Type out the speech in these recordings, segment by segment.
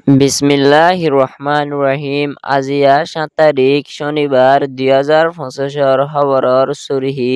বিসমিল্লাহির রহমানির রহিম। আজিয়া ৭ তারিখ শনিবার ২০২৫ খবরর সুরহি।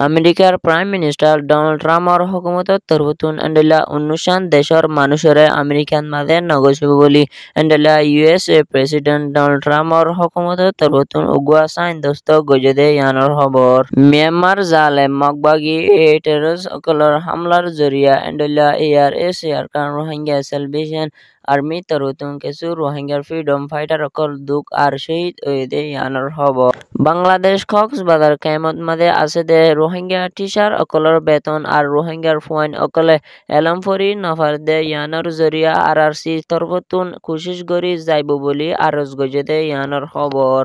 আমেরিকার প্রাইম মিনিস্টার ডোনাল্ড ট্রাম্পর হুকুমতত তরফতুন এন্ডেলা অনুষ্ঠান দেশর মানুষরে আমেরিকান মাঝে নগসিব বলি এন্ডেলা ইউএসএ প্রেসিডেন্ট ডোনাল্ড ট্রাম্পর হুকুমতত তরফতুন উগুয়া সাইন দোস্ত গজদে ইয়ানোর খবর। মিয়ানমার জালেম মগবাগি টেররিস্ট অকলর হামলার জরিয়া এন্ডেলা এআরএস কারণ রোহিঙ্গা সেলভেশন আর্মি তরফতুন কিছু রোহিঙ্গার ফ্রিডম ফাইটার অকল দুঃখ আর শহীদ হয়ে ইয়ানোর খবর। বাংলাদেশ কক্সবাজার কেমত মাঝে আছে দে রোহিঙ্গা টিচার অকলর বেতন আর রোহিঙ্গার ফুয়াইন অকলে এলমফরি নফার দে ইয়ানোর জরিয়া আরআরসি তরফতুন কোশিশ করি যাইব বলি আরজ গজে দে ইয়ানোর খবর।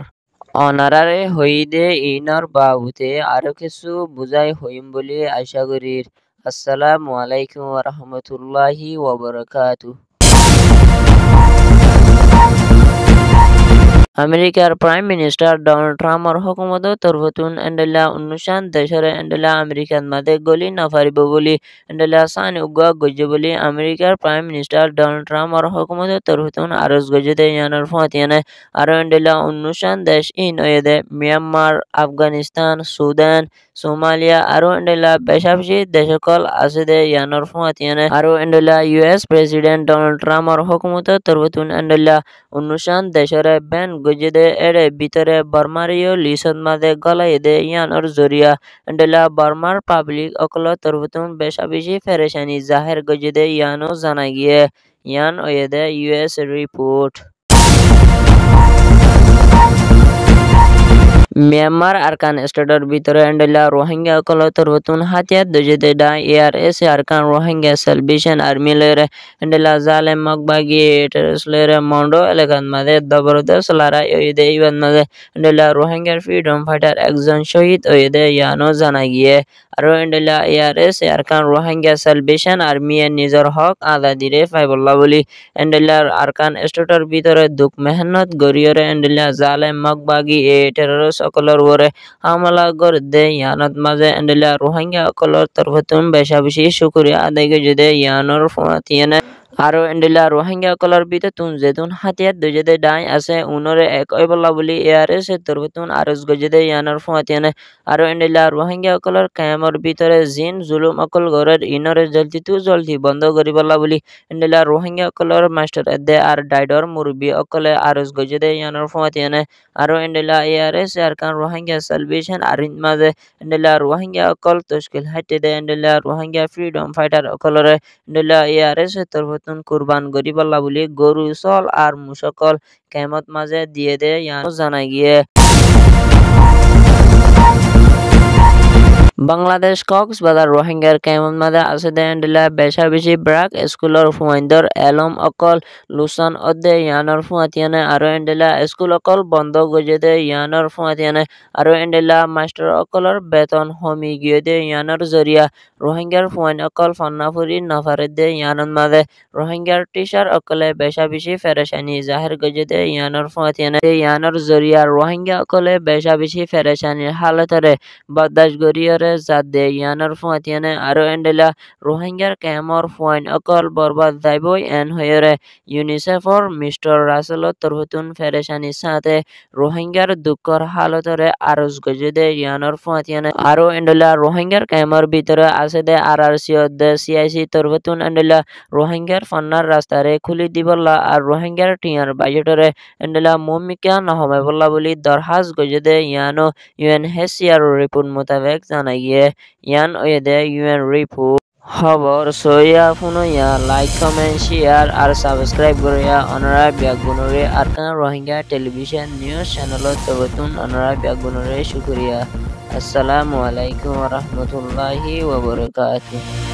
অনারারে হইদে ইনর বাবুতে আরো কিছু বুঝাই হইম বলি আশা করি। আসসালামু আলাইকুম ওয়া রাহমাতুল্লাহি ওয়া বারাকাতুহু। আমেরিকার প্রাইম মিনিস্টার ডোনাল্ড ট্রাম্পর হুকুমত তরফতুন এন্ডেলা অনুষ্ঠান দেশরে এন্ডেলা আমেরিকান মাঝে গলি নাফারিব বলি এন্ডেলা সানি উগুয়া গজ্জে বলি আমেরিকার প্রাইম মিনিস্টার ডোনাল্ড ট্রাম্পর হুকুমত তরফতুন আরজ গজ্জে দে ইয়ানোর ফাতিয়ানে আরো এন্ডেলা অনুষ্ঠান দেশ ইন ওয়েদে মিয়ানমার, আফগানিস্তান, সুদান, সোমালিয়া আরো এন্ডেলা বেশাবেশি দেশকল আছে দে ইয়ানোর ফাতিয়ানে আরো এন্ডেলা ইউএস প্রেসিডেন্ট ডোনাল্ড ট্রাম্পর হুকুমত তরফতুন এন্ডেলা অনুষ্ঠান দেশরে ব্যান গজেদে এর ভিতরে বর্মারিও লিসন মাঝে গলাই দে ইয়ানোর জরিয়া এন্ডেলা বর্মার পাবলিক অকল তরফতুন বেশাবেশি ফেরেশানি জাহের গজেদে ইয়ানো জানা গিয়ে ইয়ান ওয়েদে ইউএস রিপোর্ট। মিয়ানমার আরকান স্টেটের ভিতরে এন্ডেলা রোহিঙ্গা অকল তরফতুন হাতিয়ার দজেদে ডা ARS Arakan Rohingya Salvation Army লেরে এন্ডেলা জালেম মগবাগি টেররিস্ট লেরে মন্ডো এলাকার মাঝে জবরদস্ত লড়াই হইদে ইবান মাঝে এন্ডেলা রোহিঙ্গার ফ্রিডম ফাইটার একজন শহীদ হইদে ইয়ানো জানা গিয়ে আরো এন্ডেলা ARS Arakan Rohingya Salvation Army নিজের হক আজাদিরে পাইবল্লা বলি এন্ডেলার আরকান স্টেটের ভিতরে দুঃখ মেহনত গরিয়রে এন্ডেলা জালেম মগবাগি টেররিস্ট অকলর ওরে হামলা করে দে ইয়ানত মাঝে এন্ডেলা রোহিঙ্গা অকলর তরফতুন বেশাবেশি শুকরিয়া আদায় করে দে ইয়ানোর ফাতিয়ানে আরো এন্ডেলা রোহিঙ্গা অকলর ভিতরতুন যেতুন হাতিয়ার দজেদে ডাই আছে উনরে এক বলা বলি এআরএস তরফতুন আরজ গজেদে ইয়ানোর ফাতিয়ানে আরো এন্ডেলা রোহিঙ্গা অকলর কায়ামর ভিতরে জিন জুলুম অকল গরের ইনরে জলদি বন্ধ করিবলা বলি এন্ডেলা রোহিঙ্গা অকলর মাস্টার দে আর ডাইডর মুরব্বী অকলে আরজ গজেদে ইয়ানোর ফাতিয়ানে আরো এন্ডেলা ARS Arakan Rohingya salvation Arin মাঝে এন্ডেলা রোহিঙ্গা অকল তশকিল হাইতে দে এন্ডেলা রোহিঙ্গা ফ্রিডম ফাইটার অকলরে এন্ডেলা এআরএস তরফতুন কুরবান গরিবল্লা বলি গরু চল আর মুসকল কেমত মাঝে দিয়ে দে ইয়ানো জানা গিয়ে। বাংলাদেশ কক্সবাজার রোহিঙ্গার কেমন মাঝে আছে দে এন্ডেলা বেশাবেশি ব্রাক স্কুলর ফুয়াইন্দর এলম অকল লুসান অদে ইয়ানোর ফুয়াতিয়ানে আরো এন্ডেলা স্কুল অকল বন্ধ গজে দে ইয়ানোর ফুয়াতিয়ানে আরো এন্ডেলা মাস্টার অকলর বেতন হমি গিয়ে দে ইয়ানোর জরিয়া রোহিঙ্গার ফুয়াইন অকল ফন্নাফুরি নফারে দে ইয়ানোর মাঝে রোহিঙ্গার টিচার অকলে বেশাবেশি ফেরেশানি জাহের গজে দে ইয়ানোর ফুয়াতিয়ানে ইয়ানোর জরিয়া রোহিঙ্গা অকলে বেশাবেশি ফেরেশানির হালতরে বরদাস্ত গরিয়রে জাত দে ইয়ানোর ফাতিয়ানে আরো এন্ডেলা রোহিঙ্গার কেমর ফুয়াইন অকল বরবাদ যাইবই এন হয়েরে ইউনিসেফর মিস্টার রাসেলর তরফতুন ফেরেশানি সাথে রোহিঙ্গার দুঃখর হালতরে আরজ গজে দে ইয়ানোর ফাতিয়ানে আরো এন্ডেলা রোহিঙ্গার কেমর ভিতরে আছে দে আরআরসি দে সিআইসি তরফতুন এন্ডেলা রোহিঙ্গার ফন্নার রাস্তারে খুলি দিবল্লা আর রোহিঙ্গার টিয়ার বাজেটরে এন্ডেলা মুমিকা নহমে বল্লা বলি দরহাজ গজে দে ইয়ানো ইউএনএইচসিআর রিপোর্ট মোতাবেক জানা গিয়ে ইয়ান ওয়েদে ইউএন রিপোর্ট খবর সইয়া ফুনইয়া লাইক কমেন্ট শেয়ার আর সাবস্ক্রাইব করিয়া অনারা ব্যাগুনরে আরকান রোহিঙ্গা টেলিভিশন নিউজ চ্যানেলত তবতুন অনারা ব্যাগুনরে শুকরিয়া। আসসালামু আলাইকুম ওয়া রাহমাতুল্লাহি ওয়া বারাকাতুহু।